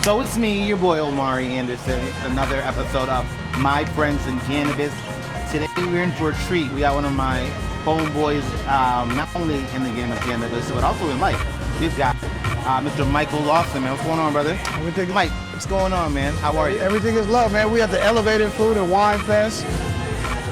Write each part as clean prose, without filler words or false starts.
So it's me, your boy Omari Anderson. It's another episode of My Friends in Cannabis. Today we're in for a treat. We got one of my homeboys, not only in the game of cannabis, but also in life. We've got Mr. Mike Lawson, man. What's going on, brother? Everything, Mike, what's going on, man? How are you? Everything is love, man. We at the Elevated Food and Wine Fest.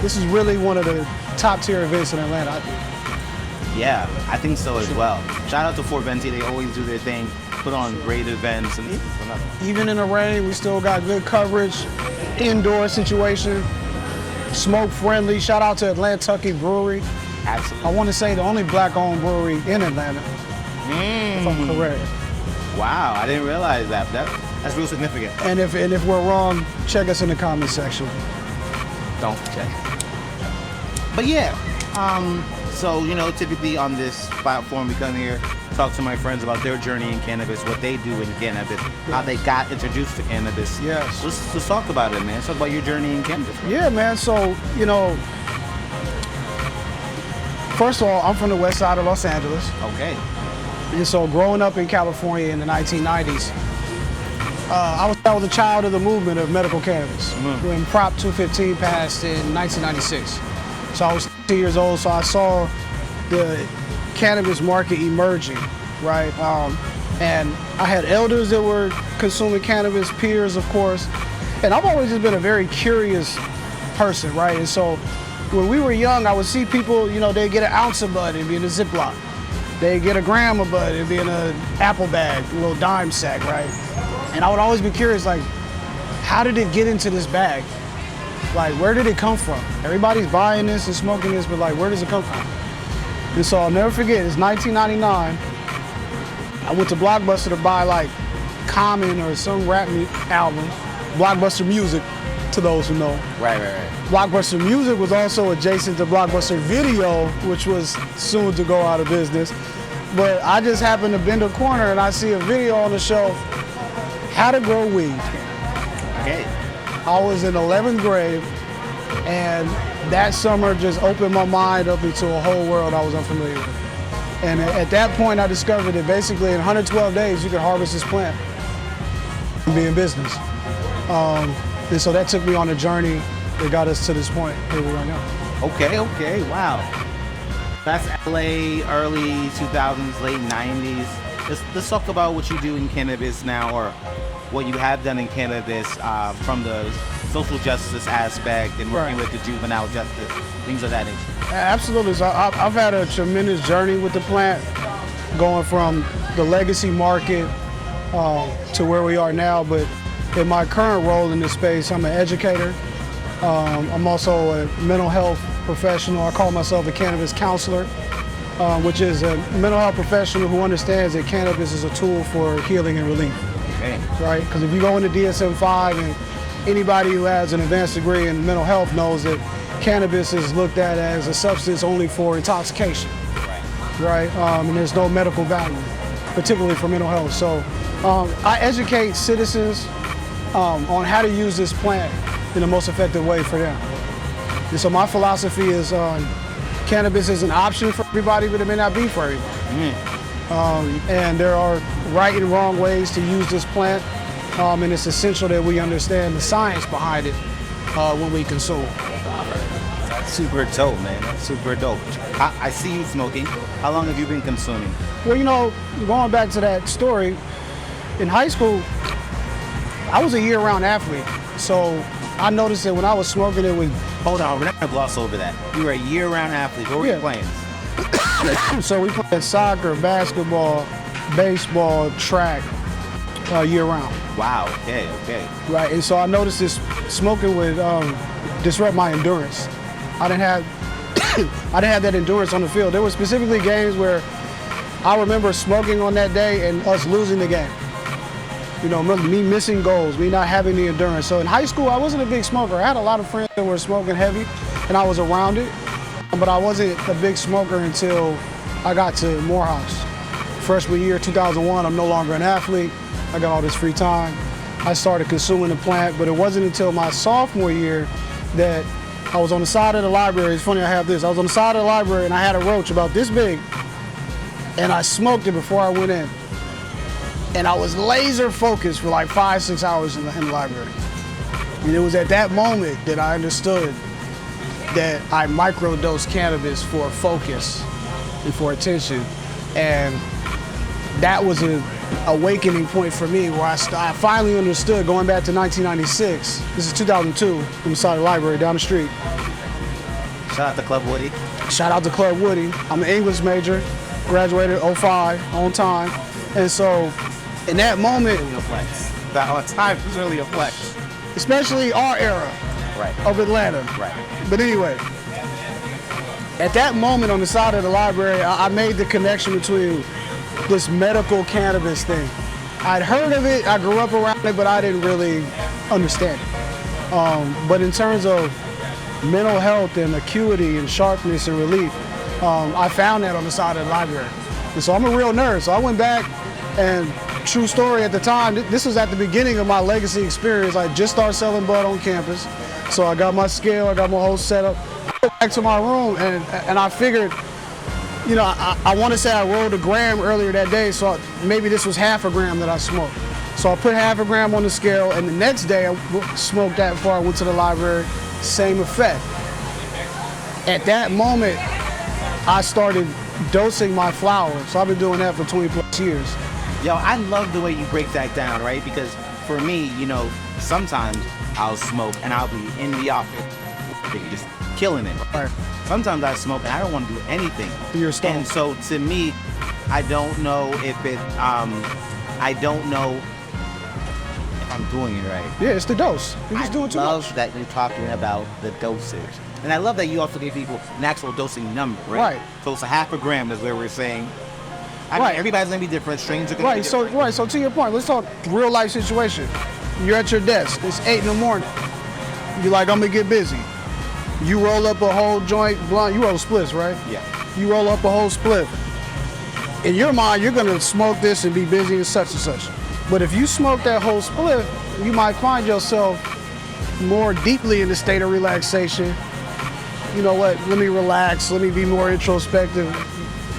This is really one of the top tier events in Atlanta, I think. Yeah, I think so as well. Shout out to Fort Venti. They always do their thing, put on great events. And even in the rain, we still got good coverage. Indoor situation, smoke friendly. Shout out to Atlantucky Brewery. Absolutely. I want to say the only black-owned brewery in Atlanta, if I'm correct. Wow, I didn't realize that. That's real significant. And if we're wrong, check us in the comments section. Don't check. But yeah, so typically on this platform we come here, talk to my friends about their journey in cannabis, what they do in cannabis, how they got introduced to cannabis. Yes. Let's talk about it, man. Let's talk about your journey in cannabis. Yeah, man. So, first of all, I'm from the west side of Los Angeles. Okay. And so growing up in California in the 1990s, I was a child of the movement of medical cannabis when Prop 215 passed in 1996. So I was 10 years old, so I saw the cannabis market emerging, right? And I had elders that were consuming cannabis, peers, of course. And I've always just been a very curious person, right? And so when we were young, I would see people, they'd get an ounce of bud and be in a Ziploc. They'd get a gram of bud and be in an apple bag, a little dime sack, right? And I would always be curious, like, how did it get into this bag? Like, where did it come from? Everybody's buying this and smoking this, but like, where does it come from? And so I'll never forget, it's 1999. I went to Blockbuster to buy like Common or some rap album, Blockbuster Music, to those who know. Right. Blockbuster Music was also adjacent to Blockbuster Video, which was soon to go out of business. But I just happened to bend a corner and I see a video on the shelf, How to Grow Weed. Okay. I was in 11th grade, and that summer just opened my mind up into a whole world I was unfamiliar with. And at that point, I discovered that basically in 112 days, you could harvest this plant and be in business. And so that took me on a journey that got us to this point here we are now. Okay, wow. That's LA, early 2000s, late 90s. Let's talk about what you do in cannabis now, or what you have done in cannabis from the social justice aspect and working with the juvenile justice, things of that nature. Absolutely. So I've had a tremendous journey with the plant, going from the legacy market to where we are now. But in my current role in this space, I'm an educator. I'm also a mental health professional. I call myself a cannabis counselor, which is a mental health professional who understands that cannabis is a tool for healing and relief. Okay. Right? Because if you go into DSM-5, and anybody who has an advanced degree in mental health knows that cannabis is looked at as a substance only for intoxication. Right? And there's no medical value, particularly for mental health. So I educate citizens on how to use this plant in the most effective way for them. And so my philosophy is cannabis is an option for everybody, but it may not be for everybody. And there are right and wrong ways to use this plant, and it's essential that we understand the science behind it when we consume. That's super dope, man. That's super dope. I see you smoking. How long have you been consuming? Well, going back to that story, in high school, I was a year-round athlete. So I noticed that when I was smoking, it was... Hold on, we're not going to gloss over that. You were a year-round athlete. What were you playing? So we played soccer, basketball, baseball, track, year-round. Wow, okay. Right, and so I noticed this smoking would disrupt my endurance. I didn't have that endurance on the field. There were specifically games where I remember smoking on that day and us losing the game. Me missing goals, me not having the endurance. So in high school, I wasn't a big smoker. I had a lot of friends that were smoking heavy, and I was around it, but I wasn't a big smoker until I got to Morehouse. Freshman year, 2001, I'm no longer an athlete. I got all this free time. I started consuming the plant, but it wasn't until my sophomore year that I was on the side of the library. It's funny I have this. I was on the side of the library and I had a roach about this big, and I smoked it before I went in. And I was laser focused for like 5-6 hours in the library. And it was at that moment that I understood that I microdosed cannabis for focus and for attention. And that was an awakening point for me where I finally understood, going back to 1996. This is 2002, inside the library down the street. Shout out to Club Woody. Shout out to Club Woody. I'm an English major, graduated 05, on time. And so, in that moment, Really a flex. That on time is really a flex. especially our era Right. of Atlanta. Right. But anyway, at that moment on the side of the library, I made the connection between this medical cannabis thing. I'd heard of it, I grew up around it, but I didn't really understand it. But in terms of mental health and acuity and sharpness and relief, I found that on the side of the library. And so I'm a real nerd. So I went back, and true story, at the time, this was at the beginning of my legacy experience. I just started selling bud on campus. So I got my scale, I got my whole setup. I went back to my room, and I figured, you know, I want to say I rolled a gram earlier that day, so maybe this was half a gram that I smoked. So I put half a gram on the scale, and the next day I smoked that before I went to the library, same effect. At that moment, I started dosing my flower. So I've been doing that for 20 plus years. Yo, I love the way you break that down, right? Because for me, you know, sometimes I'll smoke and I'll be in the office, just killing it. Right. Sometimes I smoke and I don't want to do anything. You're stoned. And so to me, I don't know if I don't know if I'm doing it right. Yeah, it's the dose. You're just doing too I love much. that you're talking about the dosage. And I love that you also give people an actual dosing number, right? Right. So it's a half a gram is where we're saying. I Right. mean, everybody's gonna be different. Strains are gonna be Right, different. so to your point, let's talk real life situation. You're at your desk, it's 8 in the morning. You're like, I'm gonna get busy. You roll up a whole joint blunt, you roll splits, right? Yeah. You roll up a whole split. In your mind, you're gonna smoke this and be busy and such and such. But if you smoke that whole split, you might find yourself more deeply in the state of relaxation. You know what, let me relax, let me be more introspective.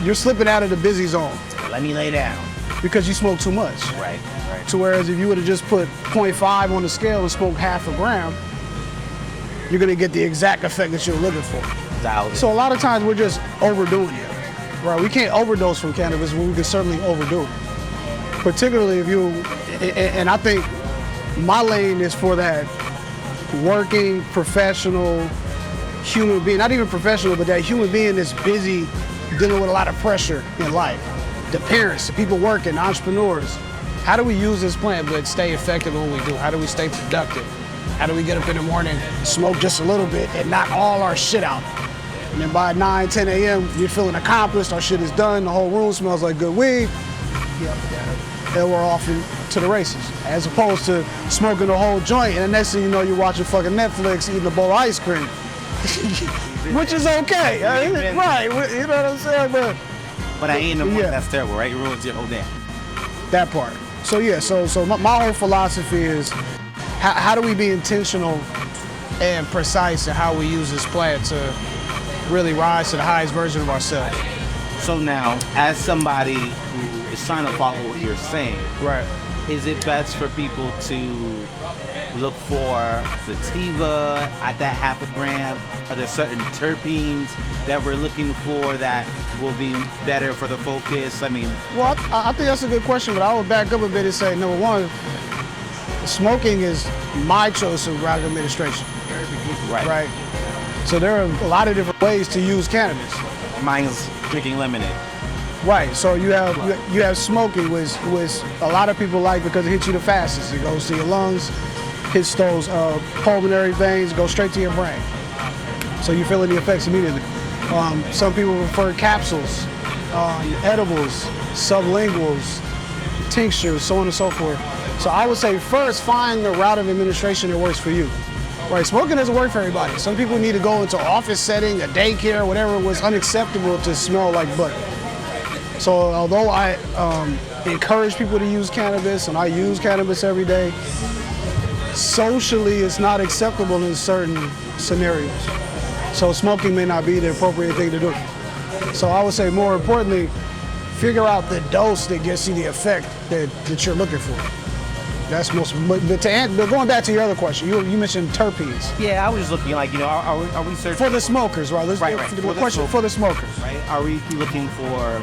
You're slipping out of the busy zone Let me lay down. because you smoke too much. Right. Right. So whereas if you would have just put 0.5 on the scale and smoked half a gram, you're gonna get the exact effect that you're looking for. So a lot of times we're just overdoing it, right? We can't overdose from cannabis, but we can certainly overdo it. Particularly if you, and I think my lane is for that working, professional, human being, not even professional, but that human being that's busy, dealing with a lot of pressure in life. The parents, the people working, entrepreneurs. How do we use this plant but stay effective in what we do? How do we stay productive? How do we get up in the morning, smoke just a little bit and knock all our shit out? And then by 9, 10 a.m., you're feeling accomplished, our shit is done, the whole room smells like good weed. Yep, and we're off to the races. As opposed to smoking the whole joint and the next thing you know, you're watching fucking Netflix, eating a bowl of ice cream. Which is okay, right? You know what I'm saying? But I ain't the one Yeah. that's terrible, right? It ruins your whole day. That part. So yeah, so my whole philosophy is how do we be intentional and precise in how we use this plant to really rise to the highest version of ourselves. So now, as somebody who is trying to follow what you're saying, Right. is it best for people to look for sativa at that half a gram? Are there certain terpenes that we're looking for that will be better for the focus? I mean, Well, I think that's a good question, but I would back up a bit and say, number one, smoking is my choice of route of administration. Right. So there are a lot of different ways to use cannabis. Mine's drinking lemonade. Right. So you have smoking, which a lot of people like because it hits you the fastest. It goes to your lungs, hits those pulmonary veins, goes straight to your brain. So you're feeling the effects immediately. Some people prefer capsules, edibles, sublinguals, tinctures, so on and so forth. So I would say first find the route of administration that works for you. Right, smoking doesn't work for everybody. Some people need to go into an office setting, a daycare, whatever was unacceptable to smell like butt. So although I encourage people to use cannabis, and I use cannabis every day, socially it's not acceptable in certain scenarios. So smoking may not be the appropriate thing to do. So I would say more importantly, figure out the dose that gets you the effect that you're looking for. That's most. But going back to your other question, you mentioned terpenes. Yeah, I was just looking like, are we searching for the smokers, right? Right. For the smokers, right? Are we looking for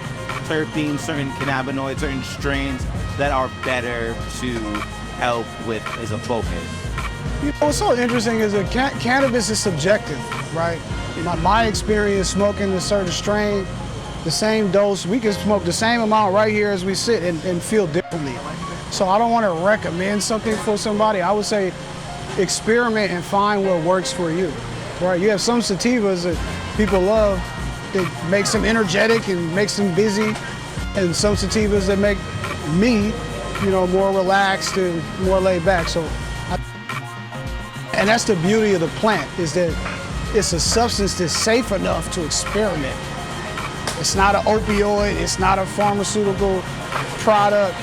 terpenes, certain cannabinoids, certain strains that are better to help with as a focus? What's so interesting is that cannabis is subjective, right? My experience smoking a certain strain, the same dose, we can smoke the same amount right here as we sit and feel differently. So I don't want to recommend something for somebody. I would say experiment and find what works for you, right? You have some sativas that people love that makes them energetic and makes them busy, and some sativas that make me, more relaxed and more laid back. And that's the beauty of the plant, is that it's a substance that's safe enough to experiment. It's not an opioid, it's not a pharmaceutical product.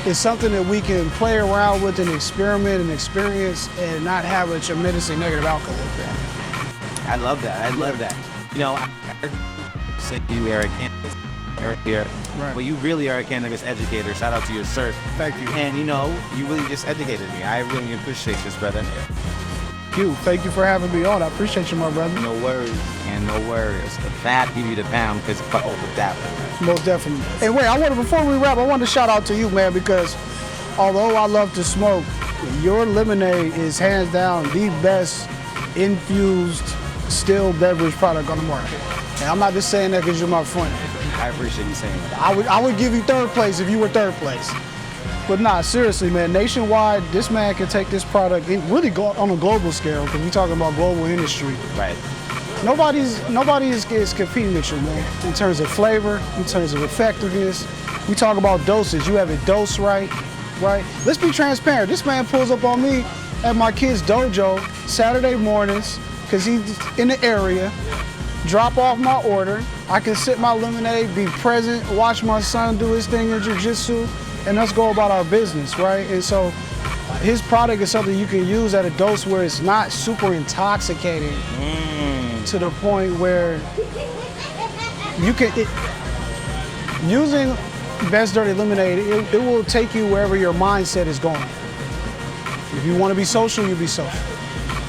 It's something that we can play around with and experiment and experience and not have a tremendously negative outcome with that. I love that. I say you are a cannabis here, right. But you really are a cannabis educator. Shout out to your shirt. Thank you. And you really just educated me. I really appreciate this, brother. Thank you for having me on. I appreciate you, my brother. No worries, and no worries. The fat give you the pound because fuck with that one. Most definitely. And wait, before we wrap, I want to shout out to you, man, because although I love to smoke, your lemonade is hands down the best infused still beverage product on the market. And I'm not just saying that because you're my friend. I appreciate you saying that. I would give you third place if you were third place. But nah, seriously, man, nationwide, this man can take this product and really go on a global scale, because we're talking about global industry. Right. Nobody is competing with you, man, in terms of flavor, in terms of effectiveness. We talk about dosage. You have it dosed right? Let's be transparent. This man pulls up on me at my kid's dojo Saturday mornings because he's in the area, drop off my order. I can sip my lemonade, be present, watch my son do his thing in jiu-jitsu, and let's go about our business, right? And so his product is something you can use at a dose where it's not super intoxicating to the point where you can, using Best Dirty Lemonade, it will take you wherever your mindset is going. If you want to be social, you be social.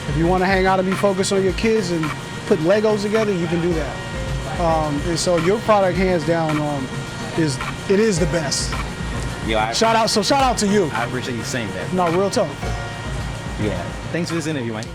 If you want to hang out and be focused on your kids and put Legos together, you can do that. And so your product, hands down, is the best. Yeah, shout out to you. I appreciate you saying that. No, real talk. Yeah. Thanks for this interview, Mike.